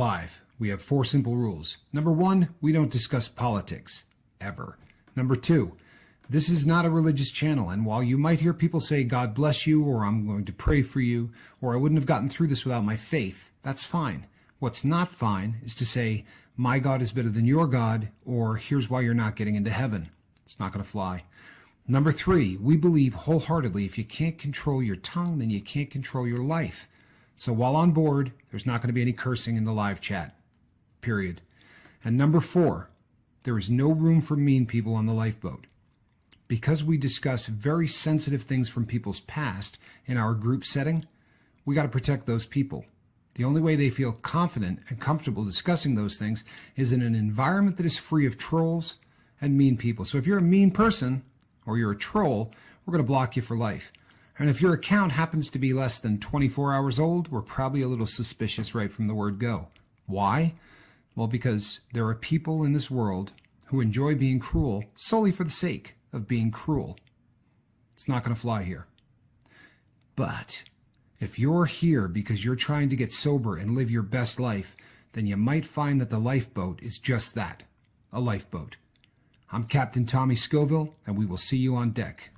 live, we have 4 simple rules. Number 1, we don't discuss politics, ever. Number 2, this is not a religious channel, and while you might hear people say, God bless you, or I'm going to pray for you, or I wouldn't have gotten through this without my faith, that's fine. What's not fine is to say, my God is better than your God, or here's why you're not getting into heaven. It's not going to fly. Number 3, we believe wholeheartedly if you can't control your tongue, then you can't control your life. So while on board, there's not going to be any cursing in the live chat, period. And number 4, there is no room for mean people on the lifeboat. Because we discuss very sensitive things from people's past in our group setting, we got to protect those people. The only way they feel confident and comfortable discussing those things is in an environment that is free of trolls and mean people. So if you're a mean person or you're a troll, we're going to block you for life. And if your account happens to be less than 24 hours old, we're probably a little suspicious right from the word go. Why? Well, because there are people in this world who enjoy being cruel solely for the sake of being cruel. It's not going to fly here. But if you're here because you're trying to get sober and live your best life, then you might find that the lifeboat is just that, a lifeboat. I'm Captain Tommy Scoville, and we will see you on deck.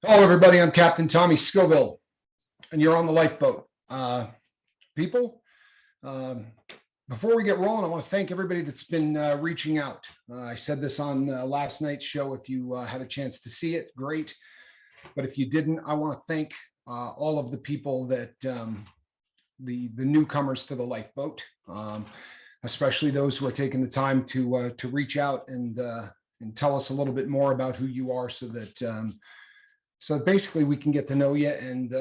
Hello, everybody. I'm Captain Tommy Scoville, and you're on the lifeboat. People, before we get rolling, I want to thank everybody that's been reaching out. I said this on last night's show. If you had a chance to see it, great. But if you didn't, I want to thank all of the people that the newcomers to the lifeboat, especially those who are taking the time to reach out and tell us a little bit more about who you are, so that basically we can get to know you and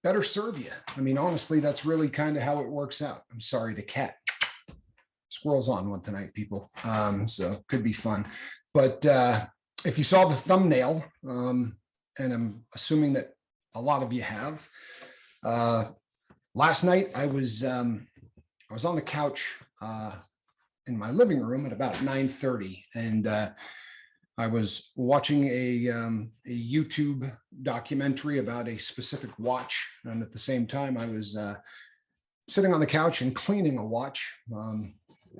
better serve you. I mean, honestly, that's really kind of how it works out. I'm sorry, the cat. Squirrel's on one tonight, people. So could be fun. But if you saw the thumbnail, and I'm assuming that a lot of you have, last night I was on the couch in my living room at about 9:30, and I was watching a YouTube documentary about a specific watch, and at the same time I was sitting on the couch and cleaning a watch,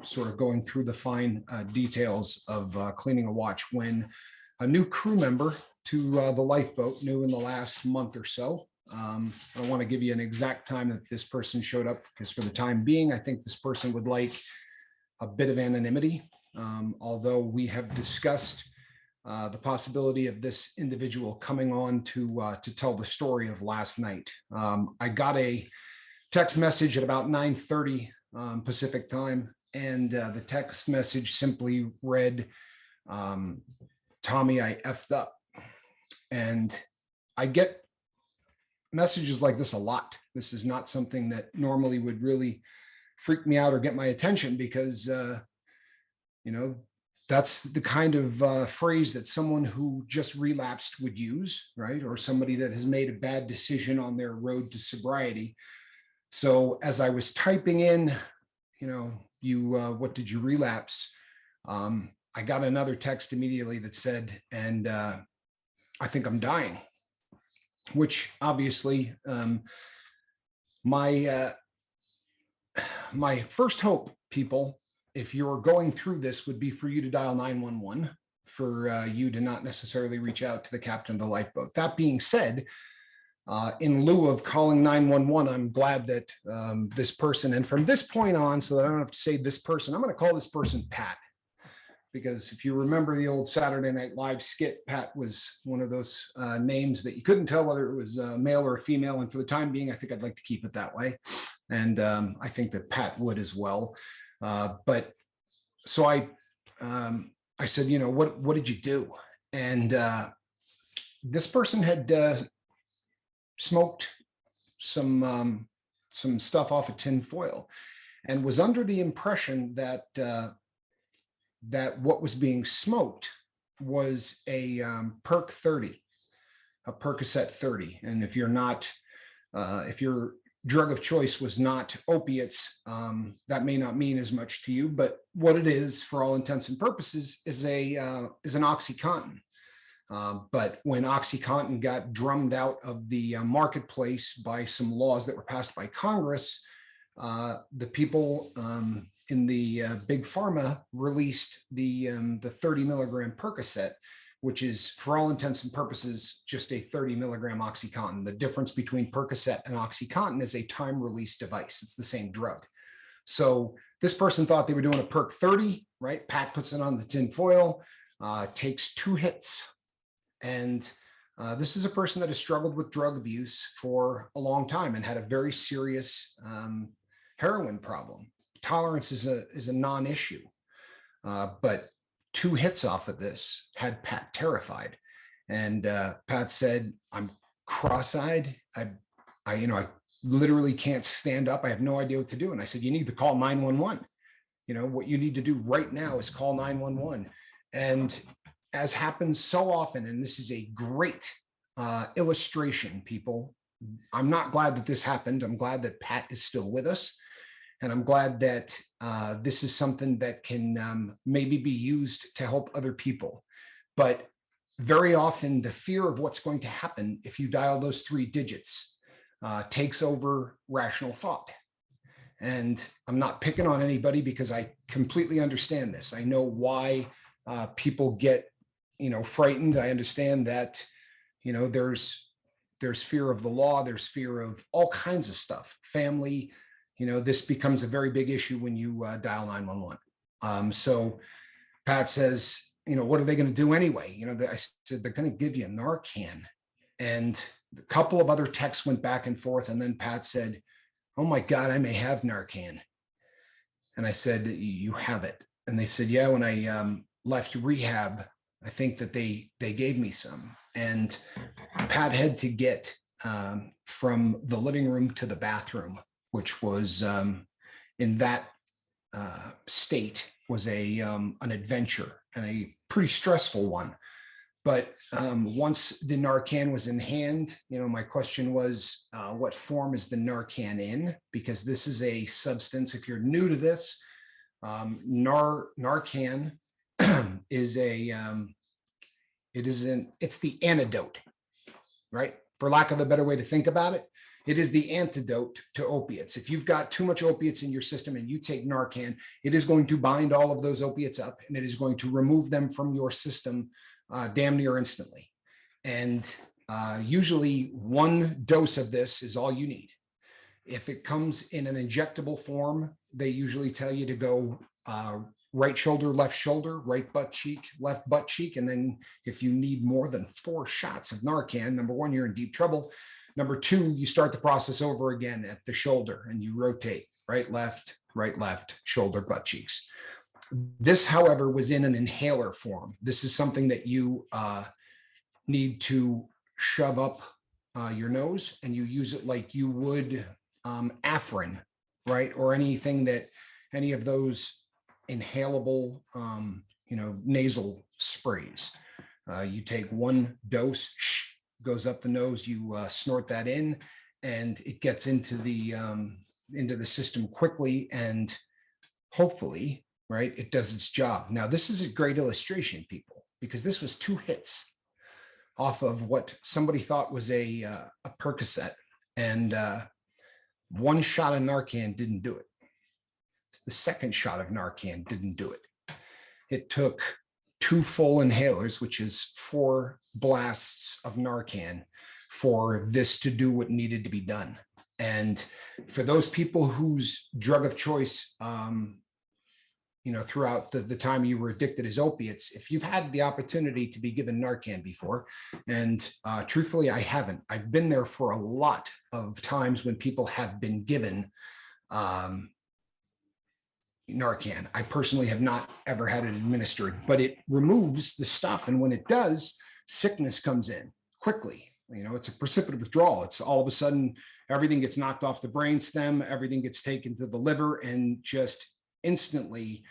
sort of going through the fine details of cleaning a watch, when a new crew member to the lifeboat, new in the last month or so. I don't want to give you an exact time that this person showed up, because for the time being, I think this person would like a bit of anonymity, although we have discussed the possibility of this individual coming on to tell the story of last night. I got a text message at about 9:30 Pacific time, and the text message simply read, Tommy, I effed up. And I get messages like this a lot. This is not something that normally would really freak me out or get my attention, because that's the kind of phrase that someone who just relapsed would use, right? Or somebody that has made a bad decision on their road to sobriety. So as I was typing in, what did you relapse? I got another text immediately that said, and I think I'm dying, which obviously my first hope, people, if you're going through this, would be for you to dial 911, for you to not necessarily reach out to the captain of the lifeboat. That being said, In lieu of calling 911, I'm glad that this person, and from this point on, so that I don't have to say this person, I'm going to call this person Pat. Because if you remember the old Saturday Night Live skit, Pat was one of those names that you couldn't tell whether it was a male or a female. And for the time being, I think I'd like to keep it that way. And I think that Pat would as well. But so I said, you know, what did you do? And this person had smoked some stuff off of tin foil and was under the impression that that what was being smoked was a Perk 30, a Percocet 30. And if you're not, if your drug of choice was not opiates, that may not mean as much to you, but what it is for all intents and purposes is an OxyContin. But when OxyContin got drummed out of the marketplace by some laws that were passed by Congress, the people in the big pharma released the 30 milligram Percocet, which is for all intents and purposes just a 30 milligram OxyContin. The difference between Percocet and OxyContin is a time release device. It's the same drug. So this person thought they were doing a Perk 30, right? Pat puts it on the tin foil, takes 2 hits. And this is a person that has struggled with drug abuse for a long time and had a very serious heroin problem. Tolerance is a non-issue, but 2 hits off of this had Pat terrified. And Pat said, "I'm cross-eyed. I literally can't stand up. I have no idea what to do." And I said, "You need to call 911. You know, what you need to do right now is call 911. And as happens so often, and this is a great illustration, people, I'm not glad that this happened. I'm glad that Pat is still with us. And I'm glad that this is something that can maybe be used to help other people. But very often the fear of what's going to happen if you dial those 3 digits takes over rational thought. And I'm not picking on anybody because I completely understand this. I know why people get, frightened. I understand that, there's fear of the law. There's fear of all kinds of stuff, family. This becomes a very big issue when you dial 911. So Pat says, what are they going to do anyway? I said, they're going to give you a Narcan. And a couple of other texts went back and forth. And then Pat said, "Oh my God, I may have Narcan." And I said, "You have it?" And they said, "Yeah, when I left rehab, I think that they gave me some." And Pat had to get from the living room to the bathroom, which was in that state was an adventure and a pretty stressful one. But once the Narcan was in hand, my question was, what form is the Narcan in? Because this is a substance, if you're new to this, Narcan is it's the antidote, right? For lack of a better way to think about it, it is the antidote to opiates. If you've got too much opiates in your system and you take Narcan, it is going to bind all of those opiates up and it is going to remove them from your system damn near instantly. And usually 1 dose of this is all you need. If it comes in an injectable form, they usually tell you to go right shoulder, left shoulder, right butt cheek, left butt cheek. And then if you need more than 4 shots of Narcan, number 1, you're in deep trouble. Number 2, you start the process over again at the shoulder and you rotate right, left, shoulder, butt cheeks. This, however, was in an inhaler form. This is something that you need to shove up your nose, and you use it like you would Afrin, right? Or anything that, any of those inhalable, nasal sprays. You take 1 dose, goes up the nose, you snort that in, and it gets into the system quickly, and hopefully, right, it does its job. Now, this is a great illustration, people, because this was 2 hits off of what somebody thought was a Percocet, and 1 shot of Narcan didn't do it. The 2nd shot of Narcan didn't do it. It took 2 full inhalers, which is 4 blasts of Narcan for this to do what needed to be done. And for those people whose drug of choice, throughout the time you were addicted as opiates, if you've had the opportunity to be given Narcan before, and truthfully, I haven't. I've been there for a lot of times when people have been given Narcan. I personally have not ever had it administered, but it removes the stuff. And when it does, sickness comes in quickly. It's a precipitate withdrawal. It's all of a sudden, everything gets knocked off the brainstem, everything gets taken to the liver, and just instantly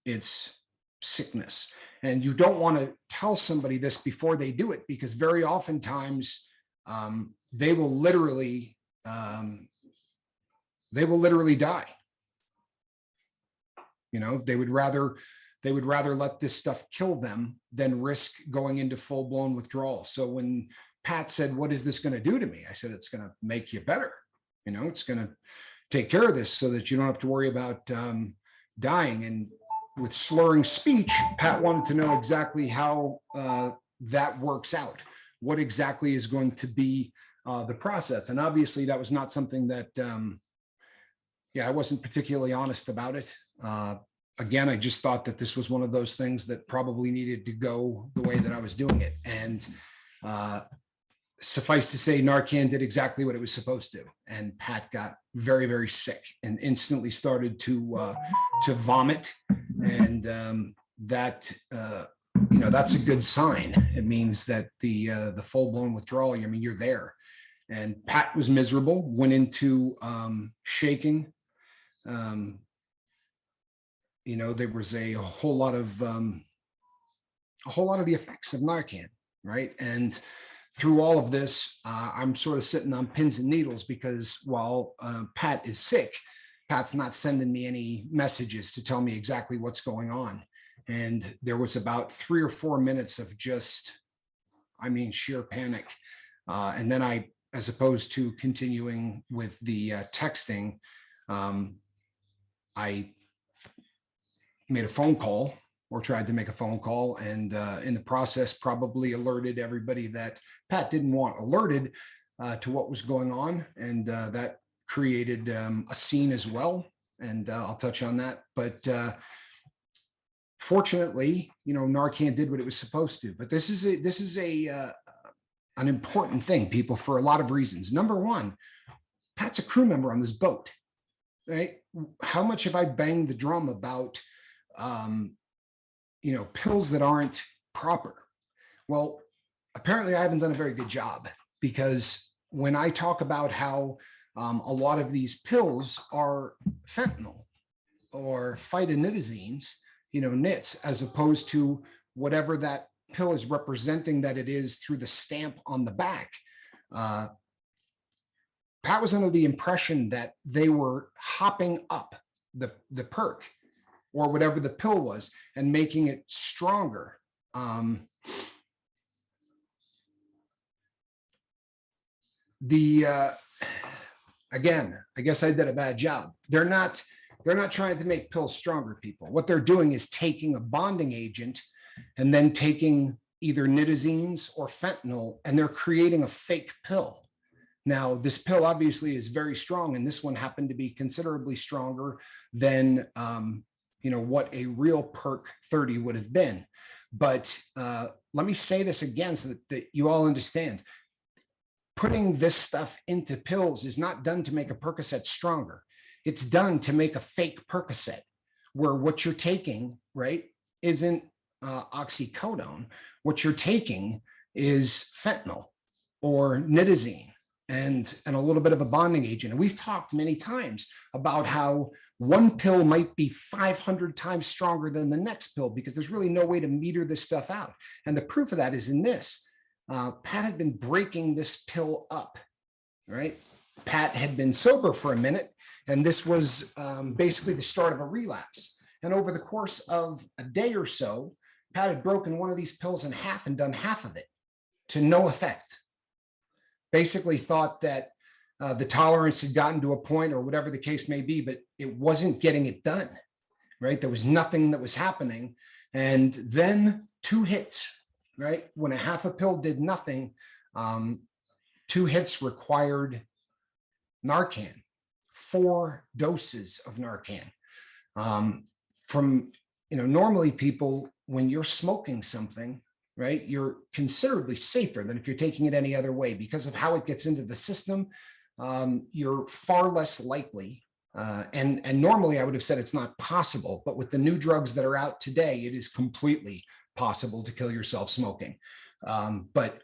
it's sickness. And you don't want to tell somebody this before they do it, because very oftentimes they will literally die. They would rather let this stuff kill them than risk going into full-blown withdrawal. So when Pat said, "What is this going to do to me?" I said, "It's going to make you better. It's going to take care of this so that you don't have to worry about dying." And with slurring speech, Pat wanted to know exactly how that works out. What exactly is going to be the process? And obviously that was not something that, I wasn't particularly honest about it. Again, I just thought that this was one of those things that probably needed to go the way that I was doing it. And suffice to say, Narcan did exactly what it was supposed to. And Pat got very, very sick and instantly started to vomit. And that's a good sign. It means that the full-blown withdrawal, you're there. And Pat was miserable, went into shaking. There was a whole lot of the effects of Narcan, right? And through all of this, I'm sort of sitting on pins and needles, because while Pat is sick, Pat's not sending me any messages to tell me exactly what's going on. And there was about 3 or 4 minutes of just, sheer panic. And then I, as opposed to continuing with the texting, I made a phone call, or tried to make a phone call, and in the process probably alerted everybody that Pat didn't want alerted to what was going on. And that created a scene as well. And I'll touch on that. But fortunately, Narcan did what it was supposed to. But this is an important thing, people, for a lot of reasons. Number one, Pat's a crew member on this boat, right? How much have I banged the drum about pills that aren't proper? Well, apparently I haven't done a very good job, because when I talk about how a lot of these pills are fentanyl or phytonidazines, NITs, as opposed to whatever that pill is representing that it is through the stamp on the back, Pat was under the impression that they were hopping up the perk, or whatever the pill was, and making it stronger. Again, I guess I did a bad job. They're not trying to make pills stronger, people. What they're doing is taking a bonding agent and then taking either nitazines or fentanyl, and they're creating a fake pill. Now, this pill obviously is very strong, and this one happened to be considerably stronger than what a real perk 30 would have been. But let me say this again so that you all understand. Putting this stuff into pills is not done to make a Percocet stronger. It's done to make a fake Percocet, where what you're taking, right, isn't oxycodone. What you're taking is fentanyl or nitazine and a little bit of a bonding agent. And we've talked many times about how one pill might be 500 times stronger than the next pill, because there's really no way to meter this stuff out. And the proof of that is in this. Pat had been breaking this pill up, right? Pat had been sober for a minute, and this was basically the start of a relapse. And over the course of a day or so, Pat had broken one of these pills in half and done half of it to no effect. Basically thought that the tolerance had gotten to a point, or whatever the case may be, but it wasn't getting it done, right? There was nothing that was happening. And then 2 hits, right? When a half a pill did nothing, 2 hits required Narcan, 4 doses of Narcan. Normally people, when you're smoking something, right, you're considerably safer than if you're taking it any other way because of how it gets into the system. You're far less likely. And normally I would have said it's not possible, but with the new drugs that are out today, it is completely possible to kill yourself smoking. But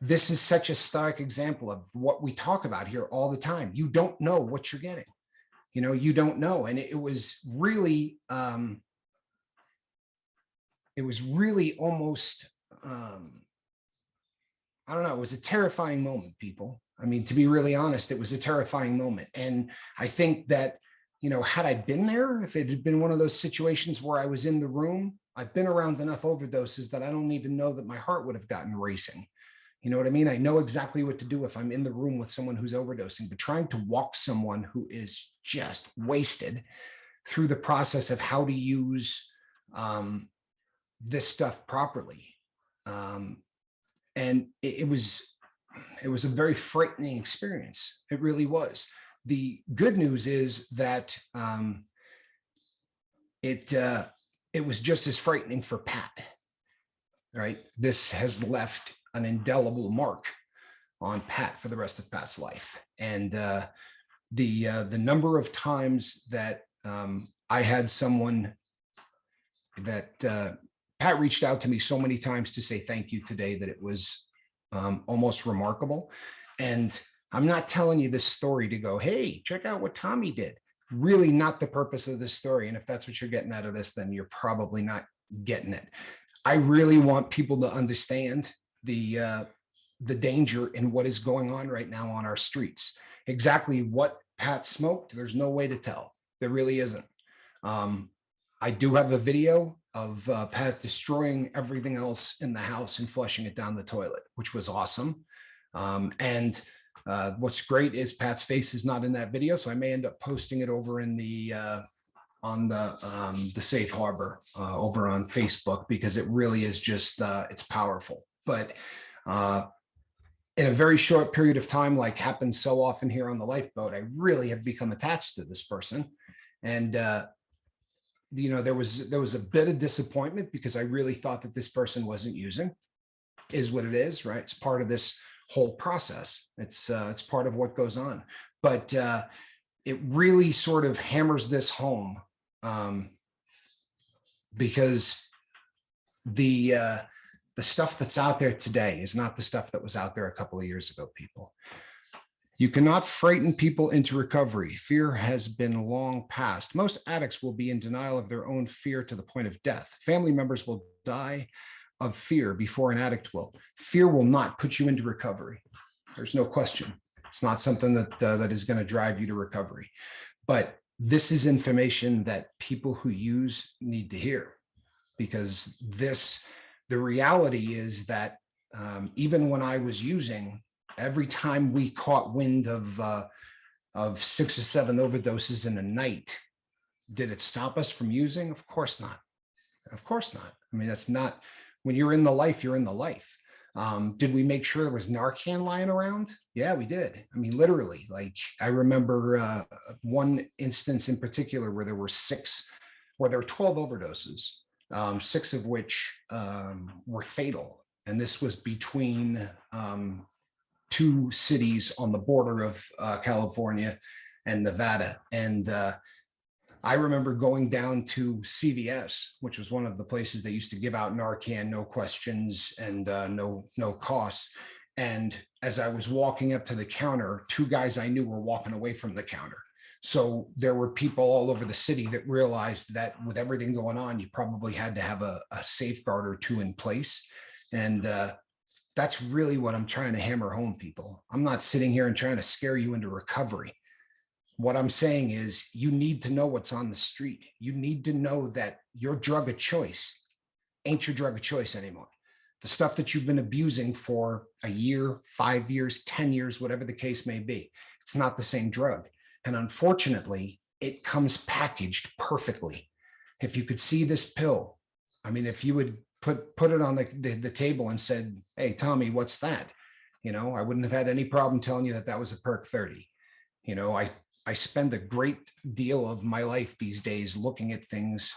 this is such a stark example of what we talk about here all the time. You don't know what you're getting. You don't know. And it was really almost, I don't know, it was a terrifying moment, people. I mean, to be really honest, it was a terrifying moment. And I think that, had I been there, if it had been one of those situations where I was in the room, I've been around enough overdoses that I don't even know that my heart would have gotten racing. You know what I mean? I know exactly what to do if I'm in the room with someone who's overdosing, but trying to walk someone who is just wasted through the process of how to use this stuff properly. And it was a very frightening experience. It really was. The good news is that it was just as frightening for Pat, right? This has left an indelible mark on Pat for the rest of Pat's life. And the number of times that I had someone that Pat reached out to me so many times to say thank you today that it was almost remarkable. And I'm not telling you this story to go, hey, check out what Tommy did. Really not the purpose of this story. And if that's what you're getting out of this, then you're probably not getting it. I really want people to understand the danger in what is going on right now on our streets. Exactly what Pat smoked, there's no way to tell. There really isn't. I do have a video of Pat destroying everything else in the house and flushing it down the toilet, which was awesome. And what's great is Pat's face is not in that video, so I may end up posting it over in the on the Safe Harbor over on Facebook, because it really is just it's powerful. But in a very short period of time, like happens so often here on the lifeboat, I really have become attached to this person. And there was a bit of disappointment because I really thought that this person wasn't using. Is what it is, right? It's part of this whole process. It's part of what goes on. But it really sort of hammers this home because the stuff that's out there today is not the stuff that was out there a couple of years ago, people. You cannot frighten people into recovery. Fear has been long past. Most addicts will be in denial of their own fear to the point of death. Family members will die of fear before an addict will. Fear will not put you into recovery. There's no question. It's not something that is going to drive you to recovery. But this is information that people who use need to hear, because the reality is that even when I was using, every time we caught wind of 6 or 7 overdoses in a night, did it stop us from using? Of course not. Of course not. I mean, that's not, when you're in the life, you're in the life. Did we make sure there was Narcan lying around? Yeah, we did. I mean, literally, like I remember one instance in particular where there were 12 overdoses, 6 of which were fatal. And this was between 2 cities on the border of California and Nevada. And I remember going down to CVS, which was one of the places that used to give out Narcan, no questions and no costs. And as I was walking up to the counter, 2 guys I knew were walking away from the counter. So there were people all over the city that realized that with everything going on, you probably had to have a safeguard or 2 in place. And that's really what I'm trying to hammer home, people. I'm not sitting here and trying to scare you into recovery. What I'm saying is you need to know what's on the street. You need to know that your drug of choice ain't your drug of choice anymore. The stuff that you've been abusing for a year, 5 years, 10 years, whatever the case may be, it's not the same drug. And unfortunately, it comes packaged perfectly. If you could see this pill, I mean, if you would put it on the table and said, "Hey, Tommy, what's that?" I wouldn't have had any problem telling you that that was a perk 30. I spend a great deal of my life these days looking at things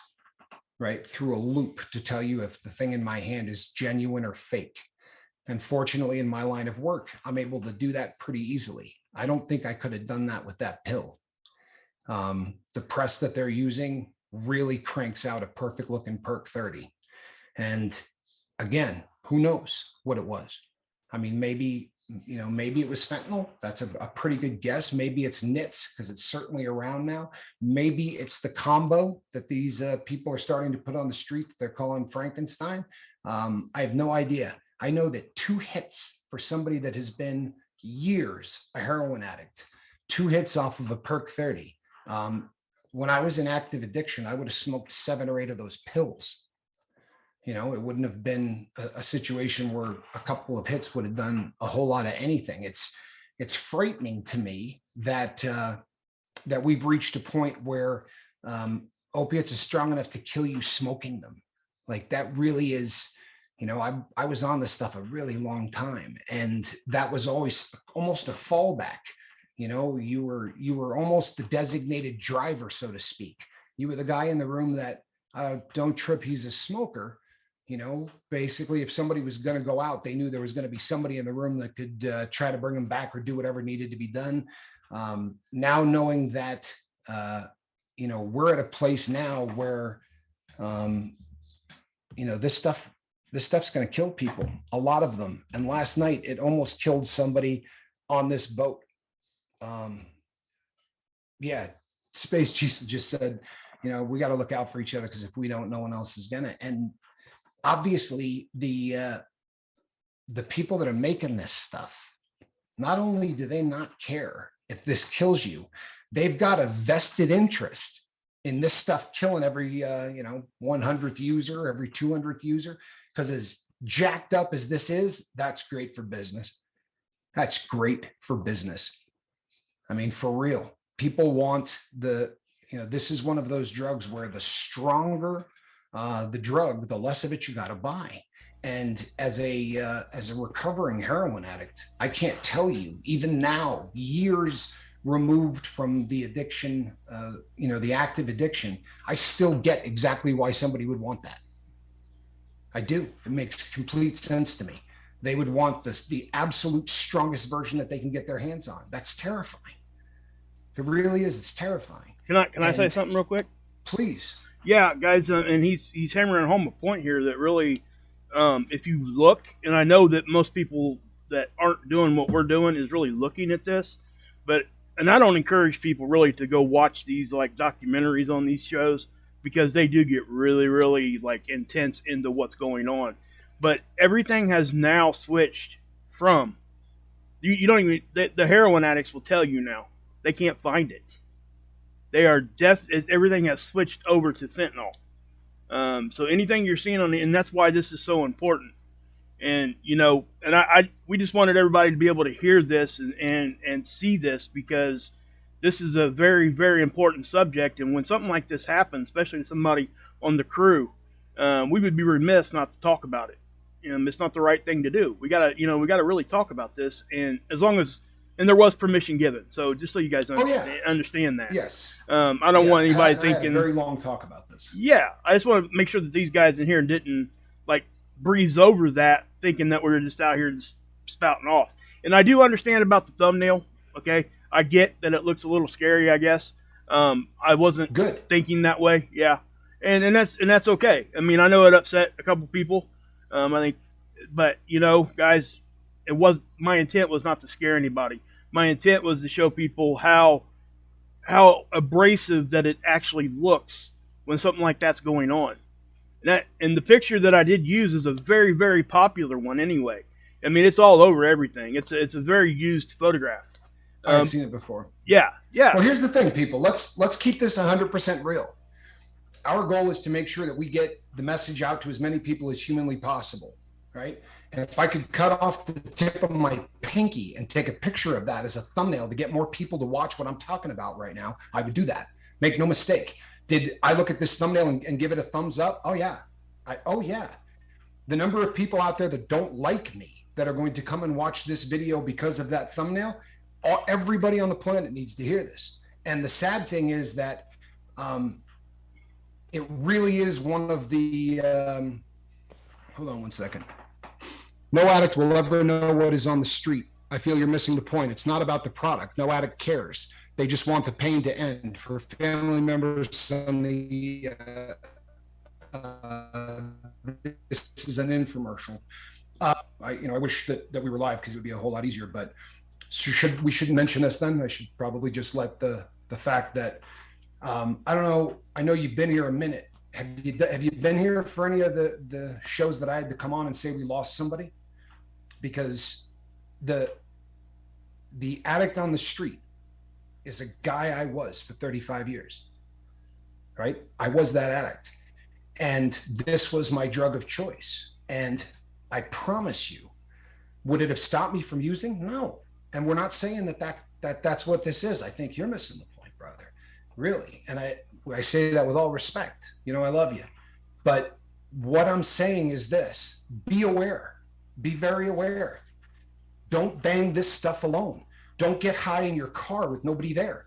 right through a loop to tell you if the thing in my hand is genuine or fake. And fortunately, in my line of work, I'm able to do that pretty easily. I don't think I could have done that with that pill. The press that they're using really cranks out a perfect looking perk 30. And again, who knows what it was? I mean, maybe it was fentanyl. That's a pretty good guess. Maybe it's nits, because it's certainly around now. Maybe it's the combo that these people are starting to put on the street that they're calling Frankenstein. I have no idea. I know that 2 hits for somebody that has been years a heroin addict, 2 hits off of a perk 30. When I was in active addiction, I would have smoked 7 or 8 of those pills. It wouldn't have been a situation where a couple of hits would have done a whole lot of anything. It's frightening to me that that we've reached a point where opiates are strong enough to kill you smoking them. Like, that really is, I was on this stuff a really long time, and that was always almost a fallback. You were almost the designated driver, so to speak. You were the guy in the room that don't trip, he's a smoker. Basically, if somebody was going to go out, they knew there was going to be somebody in the room that could try to bring them back or do whatever needed to be done. Now, knowing that, we're at a place now where, this stuff's going to kill people, a lot of them. And last night, it almost killed somebody on this boat. Space Jesus just said, we got to look out for each other, because if we don't, no one else is going to. And obviously, the people that are making this stuff, not only do they not care if this kills you, they've got a vested interest in this stuff killing every 100th user, every 200th user, because as jacked up as this is, that's great for business. That's great for business. I mean, for real, people want this is one of those drugs where the stronger the drug, the less of it you got to buy. And as a recovering heroin addict, I can't tell you, even now, years removed from the addiction, the active addiction, I still get exactly why somebody would want that. I do. It makes complete sense to me. They would want the absolute strongest version that they can get their hands on. That's terrifying. It really is. It's terrifying. Can I say something real quick? Please. Yeah, guys, and he's hammering home a point here that really, if you look, and I know that most people that aren't doing what we're doing is really looking at this, and I don't encourage people really to go watch these like documentaries on these shows, because they do get really, really like intense into what's going on. But everything has now switched from, you don't even, the heroin addicts will tell you now, they can't find it. They are everything has switched over to fentanyl. So anything you're seeing and that's why this is so important. And, we just wanted everybody to be able to hear this and see this, because this is a very, very important subject. And when something like this happens, especially to somebody on the crew, we would be remiss not to talk about it. It's not the right thing to do. We gotta really talk about this. And as long as, and there was permission given. So just so you guys understand that. Yes. I don't want anybody thinking. I had a very long talk about this. Yeah. I just want to make sure that these guys in here didn't like breeze over that thinking that we were just out here just spouting off. And I do understand about the thumbnail. Okay. I get that it looks a little scary, I guess. I wasn't thinking that way. Yeah. And that's okay. I mean, I know it upset a couple people. I think, but guys, my intent was not to scare anybody. My intent was to show people how abrasive that it actually looks when something like that's going on. And the picture that I did use is a very, very popular one anyway. I mean, it's all over everything. It's a very used photograph. I've seen it before. Yeah. Well, here's the thing, people. Let's keep this 100% real. Our goal is to make sure that we get the message out to as many people as humanly possible, right? And if I could cut off the tip of my pinky and take a picture of that as a thumbnail to get more people to watch what I'm talking about right now, I would do that. Make no mistake. Did I look at this thumbnail and give it a thumbs up? Oh, yeah. Oh yeah, the number of people out there that don't like me that are going to come and watch this video because of that thumbnail, everybody on the planet needs to hear this. And the sad thing is that it really is one of the hold on one second. No addict will ever know what is on the street. I feel you're missing the point. It's not about the product. No addict cares. They just want the pain to end. For family members on the this is an infomercial. I wish that we were live because it would be a whole lot easier. But we shouldn't mention this then. I should probably just let the fact that I don't know. I know you've been here a minute. Have you been here for any of the shows that I had to come on and say we lost somebody? Because the addict on the street is a guy I was for 35 years, right? I was that addict. And this was my drug of choice. And I promise you, would it have stopped me from using? No. And we're not saying that's what this is. I think you're missing the point, brother. Really. And I say that with all respect. I love you. But what I'm saying is this: be aware. Be very aware. Don't bang this stuff alone. Don't get high in your car with nobody there.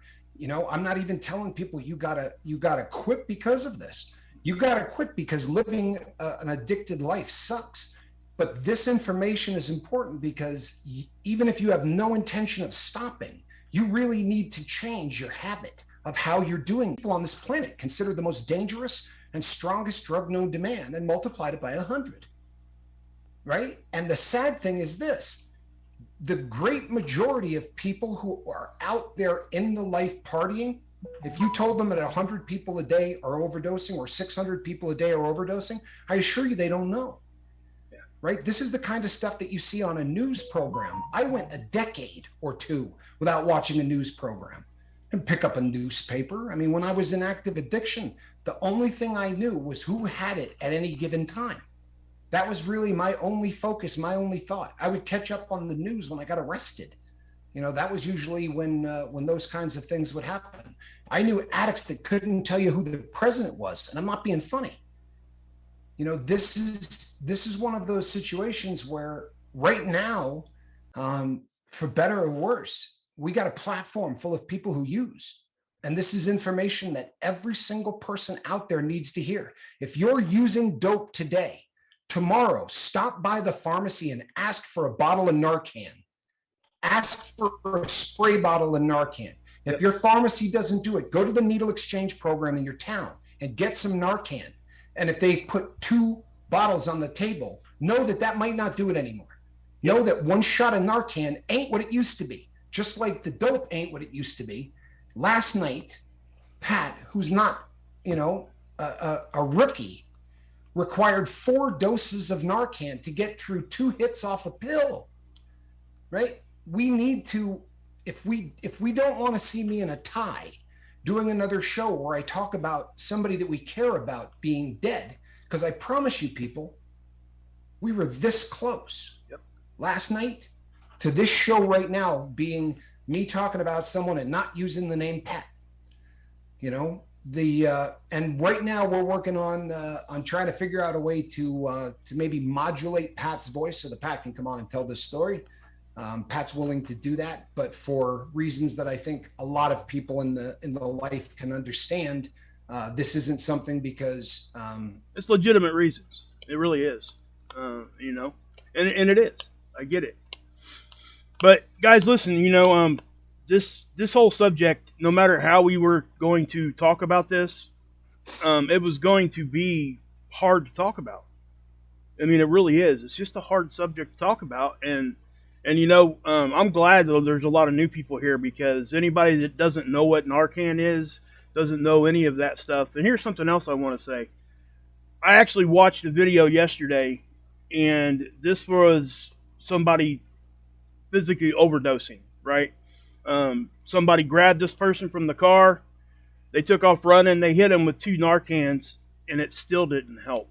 I'm not even telling people you gotta quit because of this. You gotta quit because living an addicted life sucks. But this information is important because even if you have no intention of stopping, you really need to change your habit of how you're doing. People on this planet considered the most dangerous and strongest drug known to man and multiplied it by 100. Right? And the sad thing is this: the great majority of people who are out there in the life partying, if you told them that 100 people a day are overdosing or 600 people a day are overdosing, I assure you they don't know. Yeah. Right? This is the kind of stuff that you see on a news program. I went a decade or two without watching a news program and pick up a newspaper. I mean, when I was in active addiction, the only thing I knew was who had it at any given time. That was really my only focus, my only thought. I would catch up on the news when I got arrested. That was usually when those kinds of things would happen. I knew addicts that couldn't tell you who the president was, and I'm not being funny. This is one of those situations where right now, for better or worse, we got a platform full of people who use. And this is information that every single person out there needs to hear. If you're using dope today, tomorrow, stop by the pharmacy and ask for a bottle of Narcan. Ask for a spray bottle of Narcan. If your pharmacy doesn't do it, go to the needle exchange program in your town and get some Narcan. And if they put 2 bottles on the table, know that might not do it anymore. Know that one shot of Narcan ain't what it used to be. Just like the dope ain't what it used to be. Last night, Pat, who's not, a rookie, required 4 doses of Narcan to get through 2 hits off a pill, right? We need to, if we don't want to see me in a tie doing another show where I talk about somebody that we care about being dead, because I promise you people, we were this close last night to this show right now being me talking about someone and not using the name Pat. And right now we're working on trying to figure out a way to maybe modulate Pat's voice so that Pat can come on and tell this story. Pat's willing to do that, but for reasons that I think a lot of people in the life can understand, this isn't something because it's legitimate reasons. It really is, and it is. I get it. But guys, listen, this whole subject, no matter how we were going to talk about this, it was going to be hard to talk about. I mean, it really is. It's just a hard subject to talk about, and I'm glad though there's a lot of new people here, because anybody that doesn't know what Narcan is, doesn't know any of that stuff. And here's something else I want to say. I actually watched a video yesterday, and this was somebody physically overdosing, right? Somebody grabbed this person from the car. They took off running. They hit him with 2 Narcans, and it still didn't help.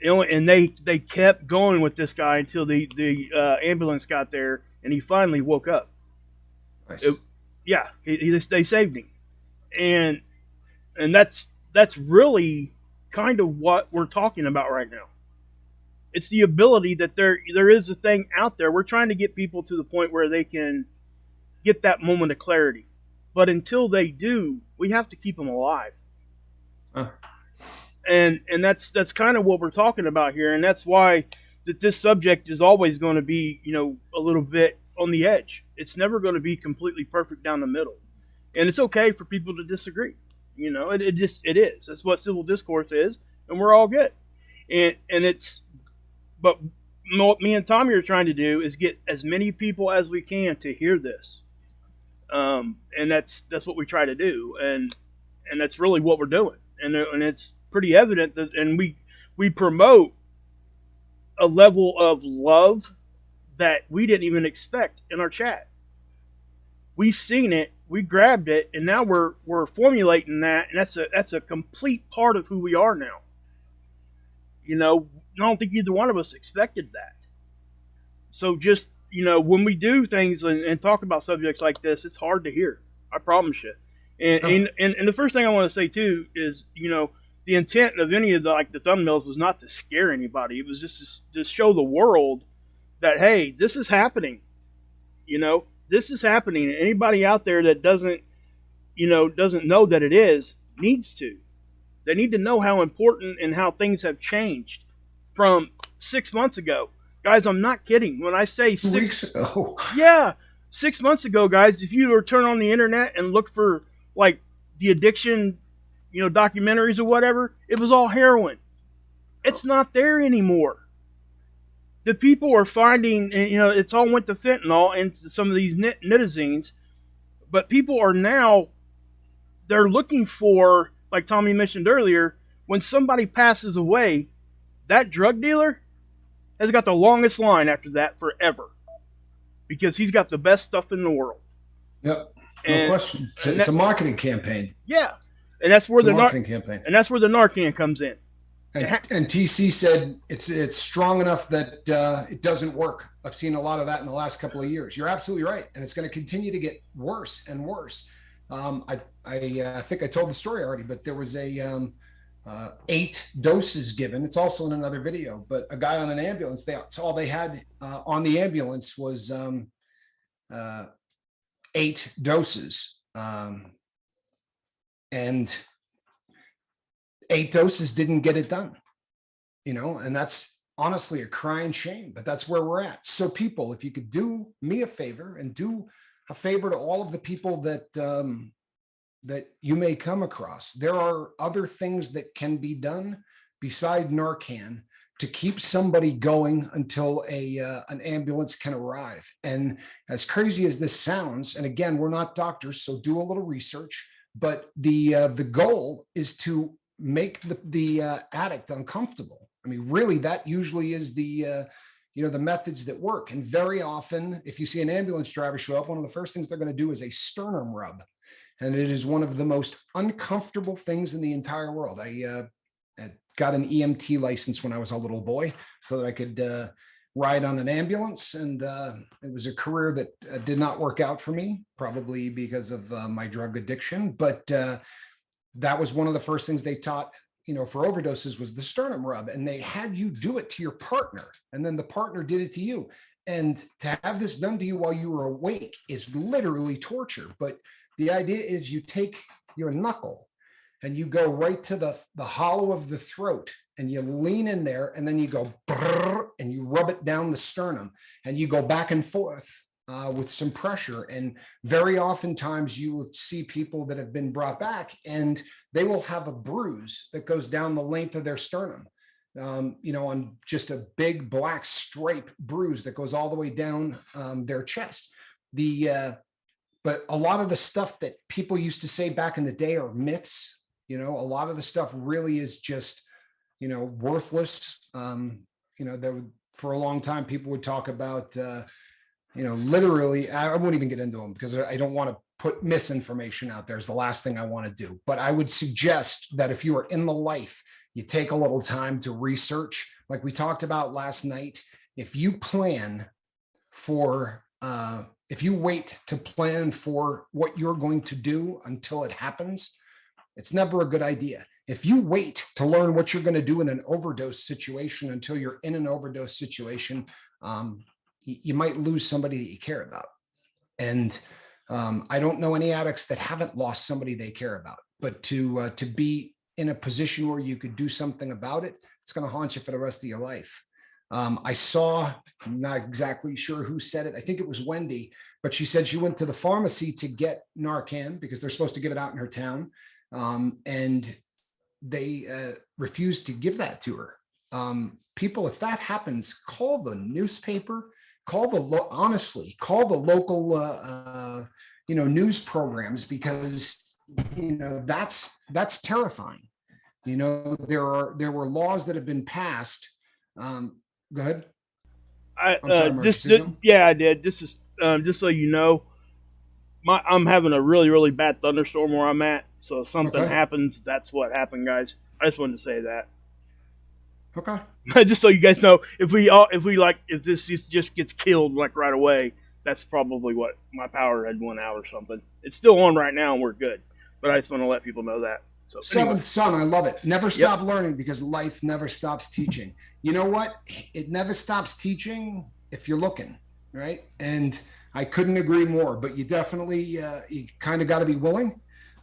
And they kept going with this guy until the ambulance got there, and he finally woke up. Nice. They saved him, and that's really kind of what we're talking about right now. It's the ability that there is a thing out there. We're trying to get people to the point where they can get that moment of clarity. But until they do, we have to keep them alive. Huh. And that's kind of what we're talking about here, and that's why that this subject is always going to be, a little bit on the edge. It's never going to be completely perfect down the middle. And it's okay for people to disagree. It is. That's what civil discourse is, and we're all good. But what me and Tommy are trying to do is get as many people as we can to hear this. And that's what we try to do, and that's really what we're doing. And it's pretty evident that, and we promote a level of love that we didn't even expect in our chat. We seen it, we grabbed it, and now we're formulating that, and that's a complete part of who we are now. I don't think either one of us expected that. So just, when we do things and talk about subjects like this, it's hard to hear. I promise you. And the first thing I want to say too is, the intent of any of the thumbnails was not to scare anybody. It was just to show the world that, hey, this is happening. This is happening. And anybody out there that doesn't know that it is, needs to. They need to know how important and how things have changed from 6 months ago. Guys, I'm not kidding. When I say 6 weeks ago. Yeah. 6 months ago, guys, if you were to turn on the internet and look for the addiction, documentaries or whatever, it was all heroin. It's not there anymore. The people are finding, it's all went to fentanyl and some of these nitazines, but people are now, they're looking for, like Tommy mentioned earlier, when somebody passes away, that drug dealer has got the longest line after that forever, because he's got the best stuff in the world. Yep. No question. It's a marketing campaign. Yeah. And that's where marketing campaign. And that's where the Narcan comes in. And TC said it's strong enough that it doesn't work. I've seen a lot of that in the last couple of years. You're absolutely right, and it's going to continue to get worse and worse. I think I told the story already, but there was 8 doses given. It's also in another video. But a guy on an ambulance, that's all they had on the ambulance was 8 doses, and 8 doses didn't get it done, and that's honestly a crying shame, but that's where we're at. So people, if you could do me a favor and do a favor to all of the people that that you may come across, there are other things that can be done beside Narcan to keep somebody going until an ambulance can arrive. And as crazy as this sounds, and again, we're not doctors, so do a little research, but the goal is to make the addict uncomfortable. I mean, really, that usually is the methods that work. And very often, if you see an ambulance driver show up, one of the first things they're going to do is a sternum rub. And it is one of the most uncomfortable things in the entire world. I got an EMT license when I was a little boy so that I could ride on an ambulance. And it was a career that did not work out for me, probably because of my drug addiction. But that was one of the first things they taught, for overdoses, was the sternum rub. And they had you do it to your partner, and then the partner did it to you. And to have this done to you while you were awake is literally torture. But the idea is you take your knuckle and you go right to the hollow of the throat, and you lean in there, and then you go brrr, and you rub it down the sternum, and you go back and forth with some pressure. And very oftentimes you will see people that have been brought back, and they will have a bruise that goes down the length of their sternum, on just a big black stripe bruise that goes all the way down their chest. But a lot of the stuff that people used to say back in the day are myths. A lot of the stuff really is just, worthless. For a long time, people would talk about, literally, I won't even get into them because I don't want to put misinformation out there. Is the last thing I want to do. But I would suggest that if you are in the life, you take a little time to research, like we talked about last night. If you plan for, if you wait to plan for what you're going to do until it happens, it's never a good idea. If you wait to learn what you're going to do in an overdose situation until you're in an overdose situation, you might lose somebody that you care about. And I don't know any addicts that haven't lost somebody they care about, but to be in a position where you could do something about it, it's going to haunt you for the rest of your life. I saw, I'm not exactly sure who said it. I think it was Wendy, but she said she went to the pharmacy to get Narcan because they're supposed to give it out in her town. And they refused to give that to her. People, if that happens, call the newspaper, honestly, call the local, news programs, because, that's terrifying. There were laws that have been passed. Go ahead. I'm sorry, yeah, I did. Just so you know, I'm having a really, really bad thunderstorm where I'm at. So if something happens, that's what happened, guys. I just wanted to say that. Okay. Just so you guys know, if this just gets killed like right away, that's probably what my power had went out or something. It's still on right now and we're good. But I just want to let people know that. So, Seventh son, I love it. Never stop learning, because life never stops teaching. You know what? It never stops teaching if you're looking, right? And I couldn't agree more. But you definitely, you kind of got to be willing.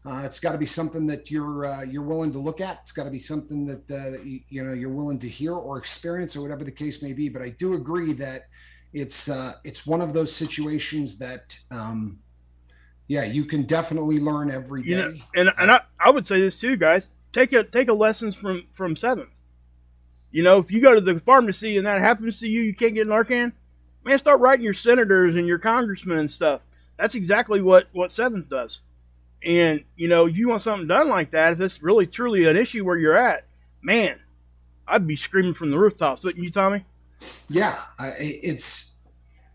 It's got to be something that you're willing to look at. It's got to be something that you're willing to hear or experience, or whatever the case may be. But I do agree that it's one of those situations that. You can definitely learn every day. And I would say this too, guys. Take a lessons from Seventh. If you go to the pharmacy and that happens to you, you can't get Narcan, man, start writing your senators and your congressmen and stuff. That's exactly what Seventh does. And, if you want something done like that, if it's really truly an issue where you're at, man, I'd be screaming from the rooftops, wouldn't you, Tommy? Yeah,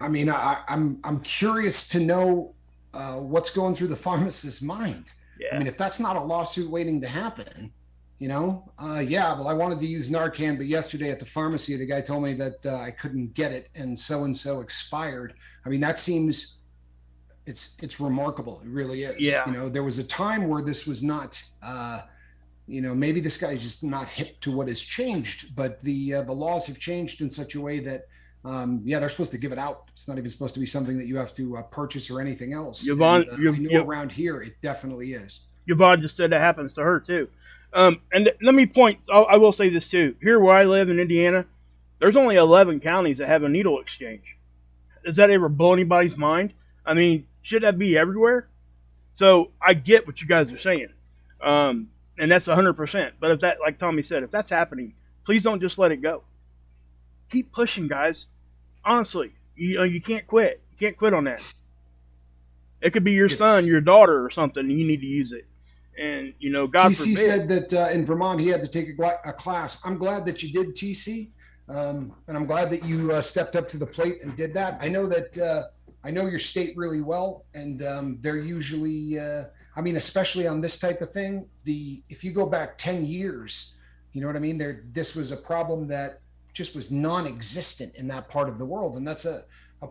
I'm curious to know what's going through the pharmacist's mind. Yeah. I mean, if that's not a lawsuit waiting to happen, well, I wanted to use Narcan, but yesterday at the pharmacy, the guy told me that I couldn't get it and so expired. I mean, that seems, it's remarkable. It really is. Yeah. There was a time where this was not, maybe this guy's just not hip to what has changed, but the laws have changed in such a way that they're supposed to give it out. It's not even supposed to be something that you have to purchase or anything else. Yvonne, around here, it definitely is. Yvonne just said that happens to her too. And let me point, I will say this too. Here where I live in Indiana, there's only 11 counties that have a needle exchange. Does that ever blow anybody's mind? I mean, should that be everywhere? So I get what you guys are saying. And that's 100%. But if that, like Tommy said, if that's happening, please don't just let it go. Keep pushing, guys. Honestly, you can't quit. You can't quit on that. It could be your son, your daughter, or something, and you need to use it. And, God TC forbid. said that in Vermont he had to take a class. I'm glad that you did, TC. And I'm glad that you stepped up to the plate and did that. I know that I know your state really well, and they're usually, especially on this type of thing, if you go back 10 years, you know what I mean? This was a problem that just was non-existent in that part of the world. And that's a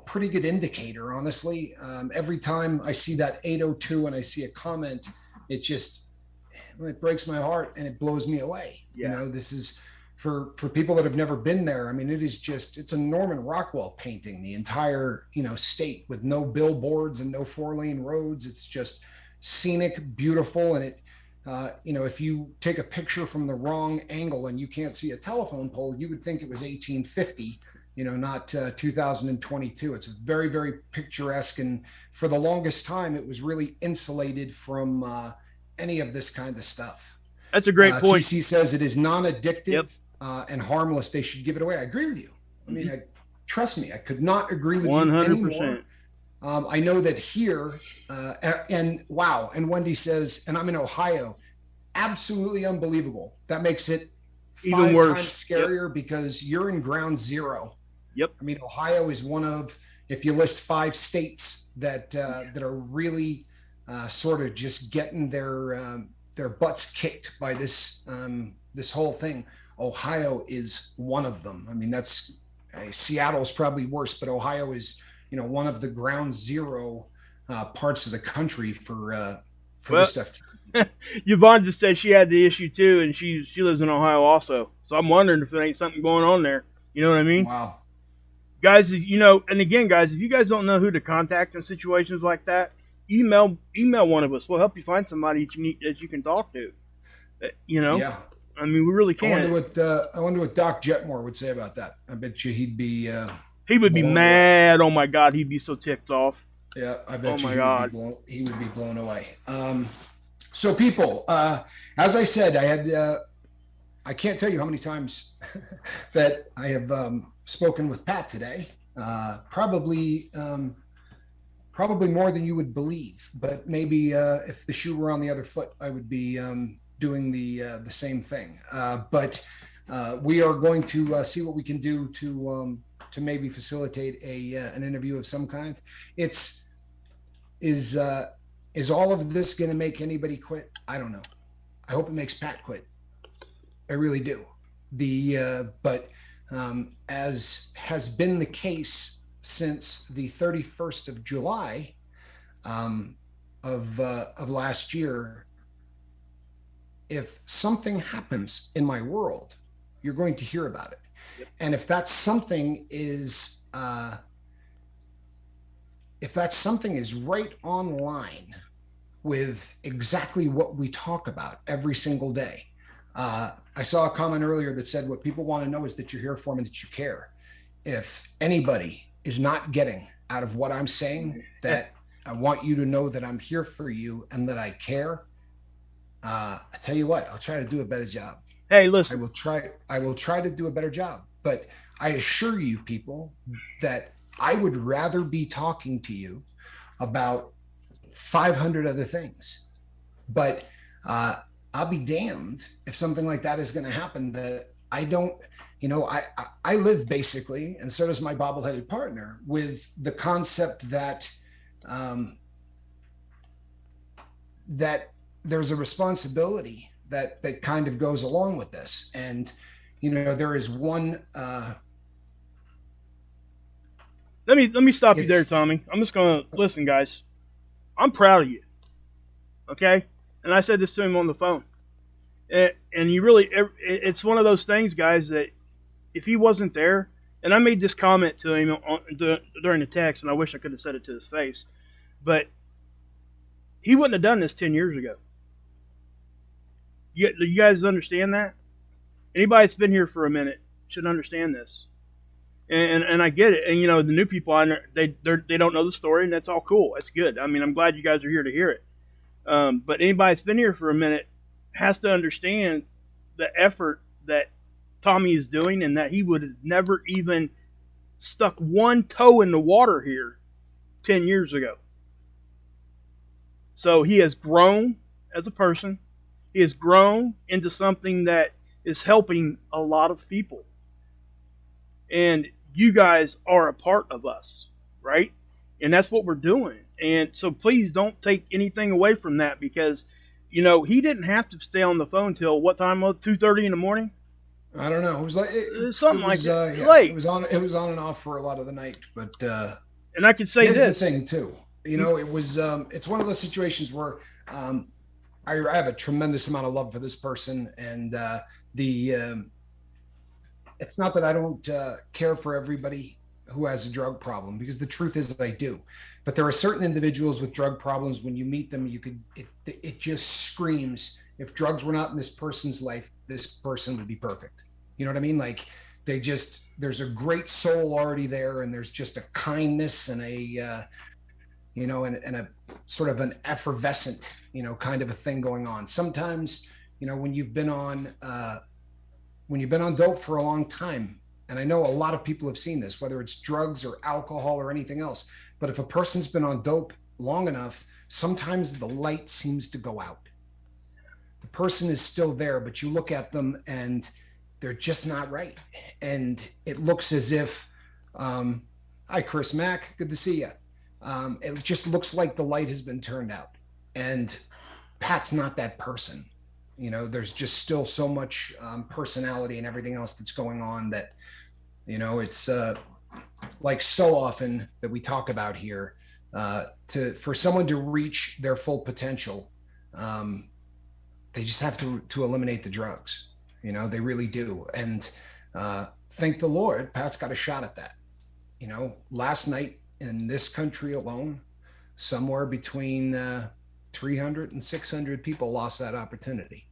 pretty good indicator, honestly. Every time I see that 802 and I see a comment, it breaks my heart and it blows me away. Yeah. This is for people that have never been there. I mean, it's a Norman Rockwell painting, the entire, state, with no billboards and no 4-lane roads. It's just scenic, beautiful. And if you take a picture from the wrong angle and you can't see a telephone pole, you would think it was 1850, not 2022. It's very, very picturesque. And for the longest time, it was really insulated from any of this kind of stuff. That's a great point. TC says it is non-addictive and harmless. They should give it away. I agree with you. I mean, trust me, I could not agree with 100%. You anymore. I know that here, and Wendy says, and I'm in Ohio, absolutely unbelievable. That makes it even worse. 5 times scarier because you're in ground zero. Yep. I mean, Ohio is one of, if you list 5 states that are really sort of just getting their butts kicked by this whole thing, Ohio is one of them. I mean, Seattle's probably worse, but Ohio is, one of the ground zero parts of the country for this stuff. Yvonne just said she had the issue too, and she lives in Ohio also. So I'm wondering if there ain't something going on there. You know what I mean? Wow. Guys, you know, and again, guys, if you guys don't know who to contact in situations like that, email one of us. We'll help you find somebody that you can talk to. You know, Yeah. I mean, we really can. I wonder what Doc Jetmore would say about that. I bet you he'd be He would be blown mad. Away. Oh my God, he'd be so ticked off. Yeah, I bet oh you he would be blown away. So people, as I said, I can't tell you how many times that I have spoken with Pat today. Probably more than you would believe. But maybe if the shoe were on the other foot, I would be doing the same thing. But we are going to see what we can do to maybe facilitate an interview of some kind. Is all of this going to make anybody quit? I don't know. I hope it makes Pat quit. I really do. But as has been the case since the 31st of July of last year, if something happens in my world, you're going to hear about it. Yep. And if that something is right on line with exactly what we talk about every single day. I saw a comment earlier that said what people want to know is that you're here for them and that you care. If anybody is not getting out of what I'm saying, that I want you to know that I'm here for you and that I care, I tell you what, I'll try to do a better job. Hey, listen. I will try to do a better job. But I assure you, people, that I would rather be talking to you about 500 other things. But I'll be damned if something like that is going to happen that I don't, I live basically, and so does my bobbleheaded partner, with the concept that that there's a responsibility that kind of goes along with this. And, there is one. Let me stop you there, Tommy. I'm just going to listen, guys. I'm proud of you. Okay? And I said this to him on the phone. And you really, it's one of those things, guys, that if he wasn't there, and I made this comment to him during the text, and I wish I could have said it to his face, but he wouldn't have done this 10 years ago. You guys understand that? Anybody that's been here for a minute should understand this. And I get it. And, the new people, they don't know the story, and that's all cool. That's good. I mean, I'm glad you guys are here to hear it. But anybody that's been here for a minute has to understand the effort that Tommy is doing, and that he would have never even stuck one toe in the water here 10 years ago. So he has grown as a person. He has grown into something that is helping a lot of people. And you guys are a part of us, right? And that's what we're doing. And so please don't take anything away from that, because, he didn't have to stay on the phone till what time was it? 2:30 in the morning? I don't know. It was like something like that. Yeah, late. It was on and off for a lot of the night, but and I could say here's this the thing too. It was it's one of those situations where I have a tremendous amount of love for this person, and it's not that I don't care for everybody who has a drug problem, because the truth is I do. But there are certain individuals with drug problems, when you meet them, it just screams, if drugs were not in this person's life, this person would be perfect. You know what I mean? Like, there's a great soul already there, and there's just a kindness and a and a sort of an effervescent, kind of a thing going on. Sometimes, when you've been on dope for a long time, and I know a lot of people have seen this, whether it's drugs or alcohol or anything else, but if a person's been on dope long enough, sometimes the light seems to go out. The person is still there, but you look at them and they're just not right. And it looks as if, hi, Chris Mack, good to see you. It just looks like the light has been turned out. And Pat's not that person. There's just still so much personality and everything else that's going on that, it's like so often that we talk about here, for someone to reach their full potential, they just have to eliminate the drugs. You know, they really do. And thank the Lord, Pat's got a shot at that. You know, last night in this country alone, somewhere between 300 and 600 people lost that opportunity.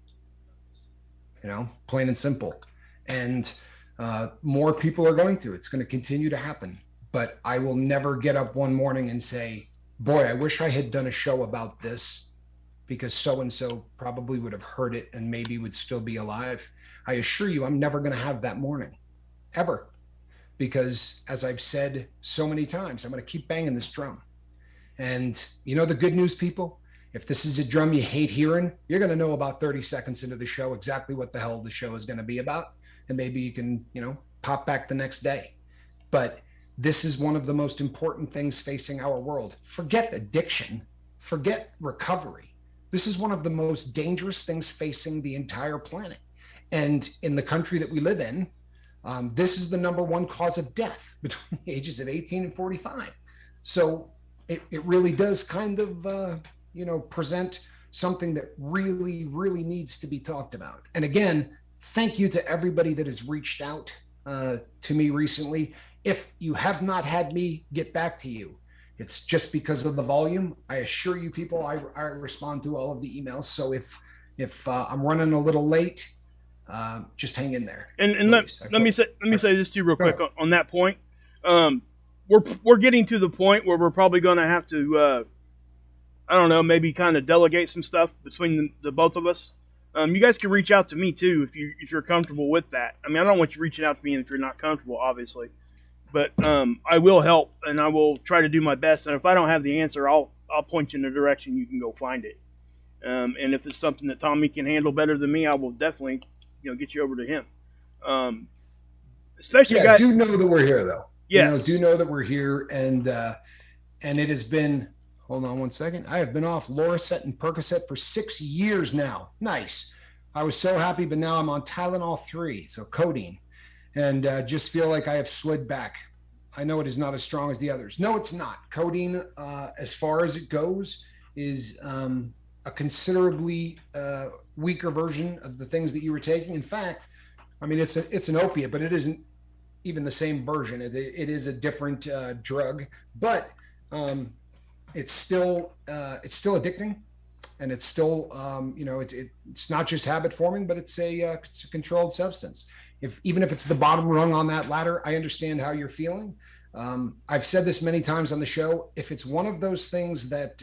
You know, plain and simple. And more people are going to. It's going to continue to happen. But I will never get up one morning and say, boy, I wish I had done a show about this, because so-and-so probably would have heard it and maybe would still be alive. I assure you, I'm never going to have that morning, ever. Because as I've said so many times, I'm going to keep banging this drum. And you know the good news, people? If this is a drum you hate hearing, you're going to know about 30 seconds into the show exactly what the hell the show is going to be about. And maybe you can, you know, pop back the next day. But this is one of the most important things facing our world. Forget addiction. Forget recovery. This is one of the most dangerous things facing the entire planet. And in the country that we live in, this is the number one cause of death between the ages of 18 and 45. So it really does kind of, you know, present something that really, really needs to be talked about. And again, thank you to everybody that has reached out to me recently. If you have not had me get back to you, it's just because of the volume. I assure you, people, I respond to all of the emails. So if I'm running a little late, just hang in there. And let me say this to you real quick on that point. We're getting to the point where we're probably going to have to, I don't know, maybe kind of delegate some stuff between the both of us. You guys can reach out to me too if you're comfortable with that. I mean, I don't want you reaching out to me if you're not comfortable, obviously. But I will help, and I will try to do my best. And if I don't have the answer, I'll point you in the direction you can go find it. And if it's something that Tommy can handle better than me, I will definitely, you know, get you over to him. Especially, yeah, guys, do know that we're here, though. Yes. You know, do know that we're here, and it has been. Hold on one second. I have been off Loracet and Percocet for 6 years now. Nice. I was so happy, but now I'm on Tylenol 3, so codeine. And just feel like I have slid back. I know it is not as strong as the others. No, it's not. Codeine, as far as it goes, is a considerably weaker version of the things that you were taking. In fact, I mean, it's an opiate, but it isn't even the same version. It is a different drug, but it's still addicting, and it's still you know, it's not just habit forming, but it's a controlled substance. Even if it's the bottom rung on that ladder, I understand how you're feeling. I've said this many times on the show. If it's one of those things that,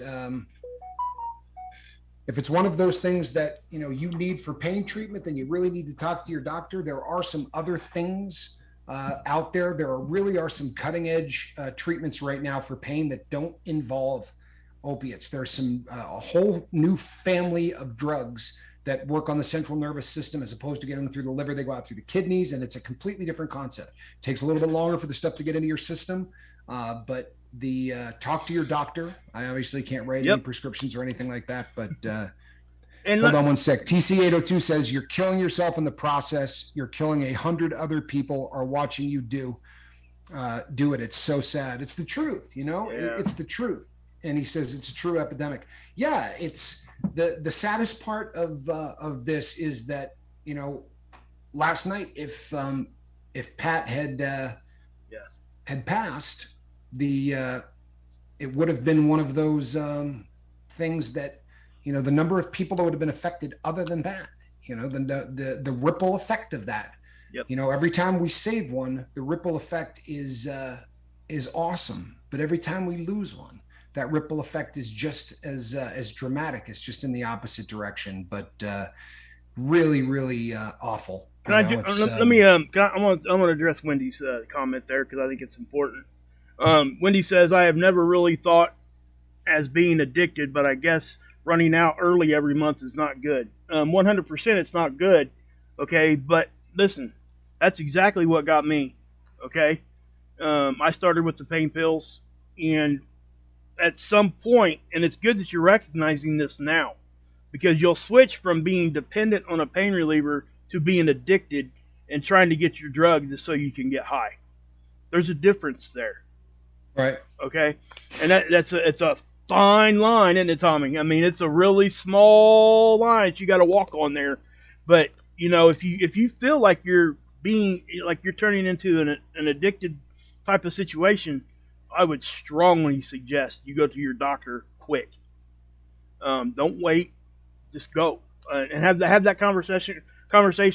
you know, you need for pain treatment, then you really need to talk to your doctor. There are some other things out there. There really are some cutting edge treatments right now for pain that don't involve opiates. There's some a whole new family of drugs that work on the central nervous system, as opposed to getting them through the liver. They go out through the kidneys, and it's a completely different concept. It takes a little bit longer for the stuff to get into your system, but talk to your doctor. I obviously can't write any prescriptions or anything like that, but hold on one sec. TC802 says, you're killing yourself in the process. You're killing 100 other people are watching you do it. It's so sad. It's the truth, you know? Yeah. It's the truth. And he says it's a true epidemic. Yeah, it's the saddest part of this is that, you know, last night, if Pat had passed, it would have been one of those things that, you know, the number of people that would have been affected other than that, you know, the ripple effect of that. Yep. You know, every time we save one, the ripple effect is awesome. But every time we lose one, that ripple effect is just as dramatic. It's just in the opposite direction, but really, really awful. I want to address Wendy's comment there, because I think it's important. Wendy says, I have never really thought as being addicted, but I guess running out early every month is not good. 100% it's not good. Okay. But listen, that's exactly what got me. Okay. I started with the pain pills, and at some point, and it's good that you're recognizing this now, because you'll switch from being dependent on a pain reliever to being addicted and trying to get your drug just so you can get high. There's a difference there. Right. Okay. And it's a fine line, isn't it, Tommy? I mean, it's a really small line that you got to walk on there. But if you feel like you're turning into an addicted type of situation, I would strongly suggest you go to your doctor quick. Don't wait, just go and have that conversation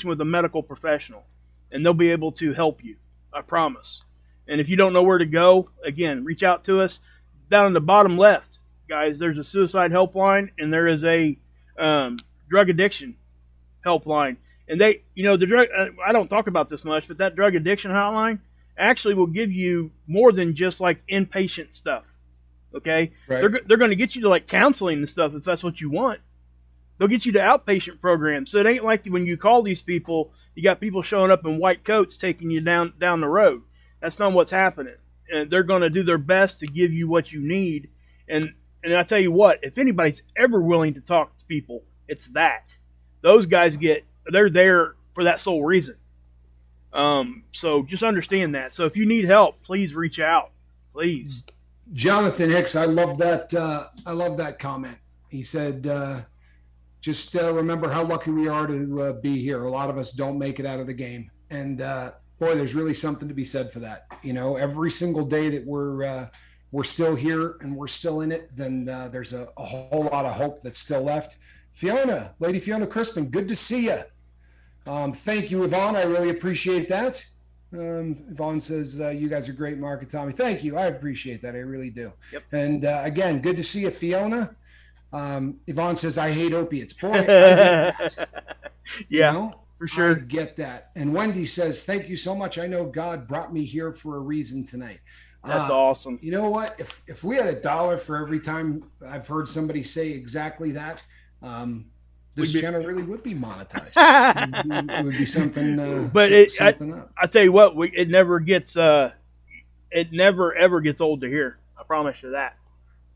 with a medical professional, and they'll be able to help you. I promise. And if you don't know where to go, again, reach out to us. Down in the bottom left, guys, there's a suicide helpline, and there is a drug addiction helpline. And they, the drug, I don't talk about this much, but that drug addiction hotline actually will give you more than just like inpatient stuff. Okay? Right. They're going to get you to like counseling and stuff if that's what you want. They'll get you to outpatient programs. So it ain't like when you call these people, you got people showing up in white coats taking you down the road. That's not what's happening. And they're going to do their best to give you what you need. And I tell you what, if anybody's ever willing to talk to people, it's that. Those guys they're there for that sole reason. So just understand that. So if you need help, please reach out. Please. Jonathan Hicks, I love that. I love that comment. He said, just remember how lucky we are to be here. A lot of us don't make it out of the game. And boy, there's really something to be said for that. Every single day that we're still here and we're still in it, then there's a whole lot of hope that's still left. Lady Fiona Crispin, good to see you. Thank you, Yvonne. I really appreciate that. Yvonne says, you guys are great, Mark and Tommy. Thank you. I appreciate that. I really do. Yep. And again, good to see you, Fiona. Yvonne says, I hate opiates. Boy, I get that. Yeah, for sure. I get that. And Wendy says, thank you so much. I know God brought me here for a reason tonight. That's awesome. You know what? If we had $1 for every time I've heard somebody say exactly that, this channel really would be monetized. It would be something. But I tell you what, it never ever gets old to hear. I promise you that.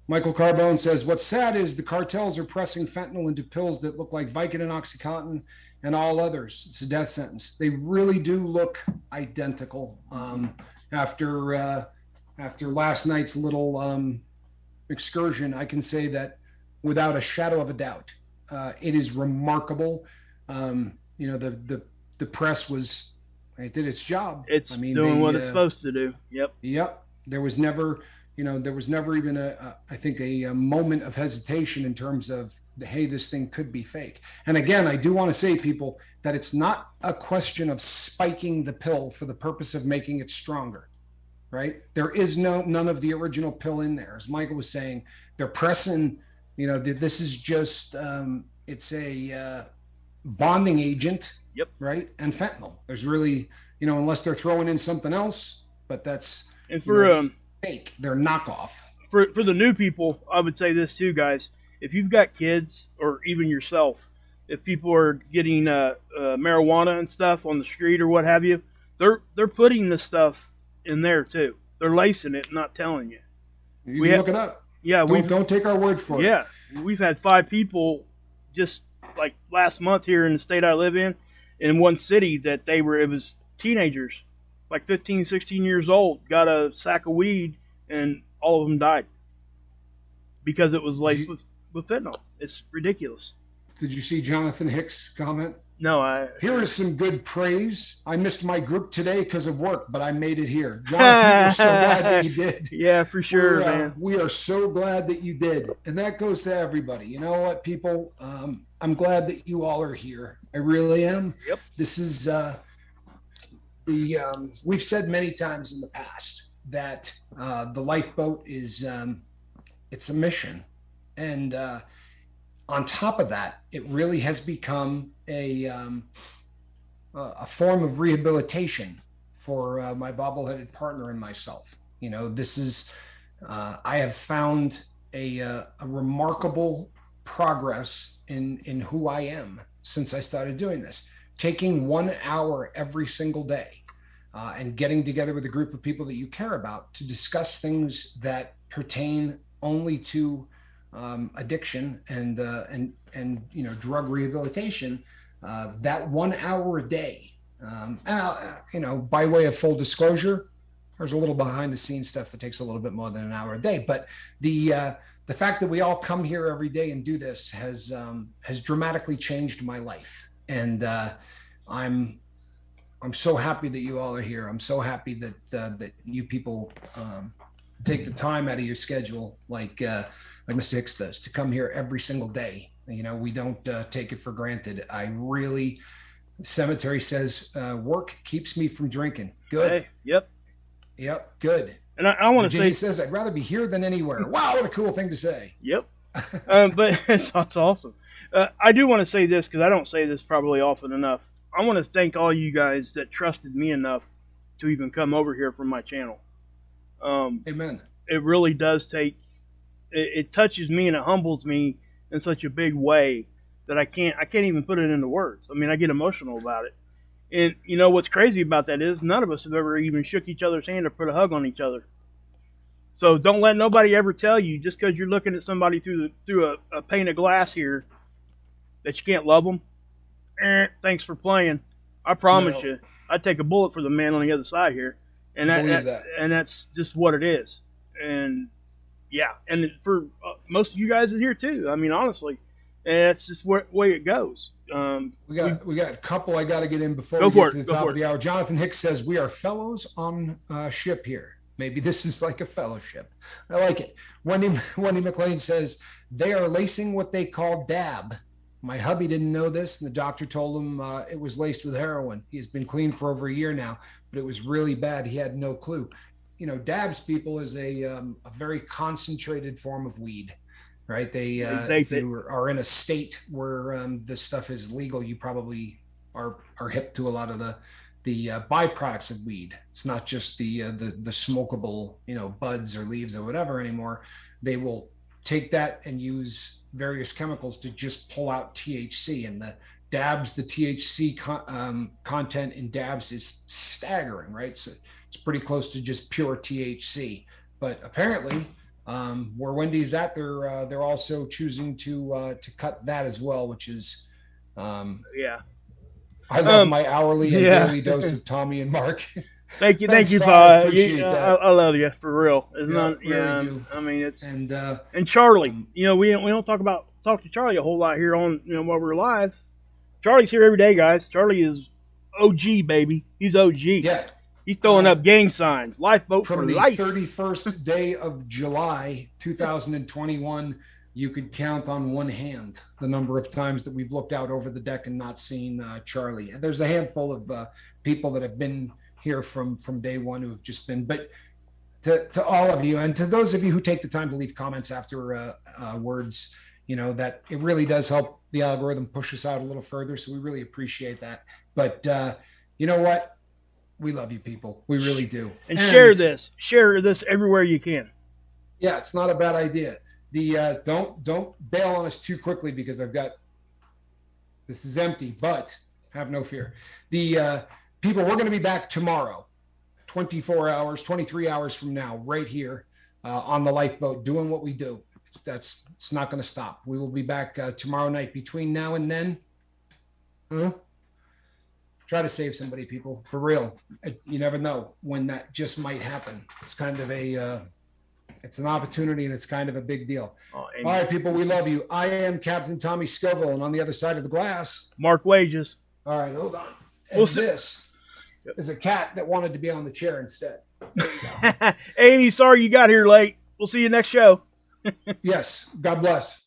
Michael Carbone says, what's sad is the cartels are pressing fentanyl into pills that look like Vicodin and Oxycontin and all others. It's a death sentence. They really do look identical. After last night's little excursion, I can say that without a shadow of a doubt, it is remarkable. The press it did its job. It's doing what it's supposed to do. Yep. There was never even I think a moment of hesitation in terms of hey, this thing could be fake. And again, I do want to say, people, that it's not a question of spiking the pill for the purpose of making it stronger, right? There is none of the original pill in there. As Michael was saying, they're pressing, this is just, it's a bonding agent, yep, right? And fentanyl. There's really, unless they're throwing in something else, but that's fake. They're knockoff. For the new people, I would say this too, guys. If you've got kids or even yourself, if people are getting marijuana and stuff on the street or what have you, they're putting this stuff in there too. They're lacing it, not telling you. You can look it up. Yeah, don't take our word for it. Yeah, we've had 5 people just like last month here in the state I live in one city that it was teenagers, like 15, 16 years old, got a sack of weed and all of them died because it was laced with fentanyl. It's ridiculous. Did you see Jonathan Hicks' comment? No, Here is some good praise. I missed my group today because of work, but I made it here. Jonathan, we're so glad that you did. Yeah, for sure, man. We are so glad that you did. And that goes to everybody. You know what, people? I'm glad that you all are here. I really am. Yep. This is we've said many times in the past that the lifeboat is it's a mission. And on top of that, it really has become a form of rehabilitation for my bobbleheaded partner and myself. This is I have found a remarkable progress in who I am since I started doing this. Taking 1 hour every single day and getting together with a group of people that you care about to discuss things that pertain only to addiction and drug rehabilitation, that 1 hour a day. And by way of full disclosure, there's a little behind the scenes stuff that takes a little bit more than an hour a day, but the the fact that we all come here every day and do this has dramatically changed my life. And I'm so happy that you all are here. I'm so happy that you people take the time out of your schedule, like Mr. Hicks does, to come here every single day. You know, we don't take it for granted. I really, Cemetery says, work keeps me from drinking. Good. Hey, yep. Yep. Good. And I want to say, says, I'd rather be here than anywhere. Wow, what a cool thing to say. Yep. But that's awesome. I do want to say this, because I don't say this probably often enough. I want to thank all you guys that trusted me enough to even come over here from my channel. Amen. It really does take, it touches me and it humbles me in such a big way that I can't even put it into words. I mean, I get emotional about it. And you know what's crazy about that is none of us have ever even shook each other's hand or put a hug on each other. So don't let nobody ever tell you, just because you're looking at somebody through a pane of glass here, that you can't love them. Thanks for playing. I promise you, I'd take a bullet for the man on the other side here, and that's just what it is. And yeah, and for most of you guys in here too. I mean, honestly, that's just the way it goes. We got a couple I got to get in before we get to the top of the hour. Jonathan Hicks says, we are fellows on ship here. Maybe this is like a fellowship. I like it. Wendy McLean says, they are lacing what they call dab. My hubby didn't know this, and the doctor told him it was laced with heroin. He's been clean for over a year now, but it was really bad. He had no clue. You know, dabs, people, is a very concentrated form of weed. Right, if you are in a state where this stuff is legal, you probably are hip to a lot of the byproducts of weed. It's not just the smokable, you know, buds or leaves or whatever anymore. They will take that and use various chemicals to just pull out THC. And the dabs, the THC content in dabs is staggering, right? So it's pretty close to just pure THC. But apparently, where Wendy's at, they're also choosing to cut that as well, which is yeah. I love my hourly and daily dose of Tommy and Mark. Thank you, Thanks, Todd. I appreciate that. I love you for real. I mean, it's and Charlie. You know, we don't talk to Charlie a whole lot here on while we're live. Charlie's here every day, guys. Charlie is OG, baby. He's OG. Yeah. He's throwing up gang signs. Lifeboat for life. From the 31st day of July, 2021, you could count on one hand the number of times that we've looked out over the deck and not seen Charlie. And there's a handful of people that have been here from day one who have just been. But to all of you, and to those of you who take the time to leave comments after words, you know, that it really does help the algorithm push us out a little further. So we really appreciate that. But you know what? We love you people. We really do. And share this everywhere you can. Yeah, it's not a bad idea. The don't bail on us too quickly, because this is empty, but have no fear. The people, we're going to be back tomorrow, 23 hours from now, right here on the lifeboat, doing what we do. It's not going to stop. We will be back tomorrow night. Between now and then, try to save somebody, people, for real. You never know when that just might happen. It's kind of it's an opportunity, and it's kind of a big deal. All right, people, we love you. I am Captain Tommy Scoville, and on the other side of the glass, Mark Wages. All right, hold on. And this is a cat that wanted to be on the chair instead. There you go. Amy, sorry you got here late. We'll see you next show. Yes, God bless.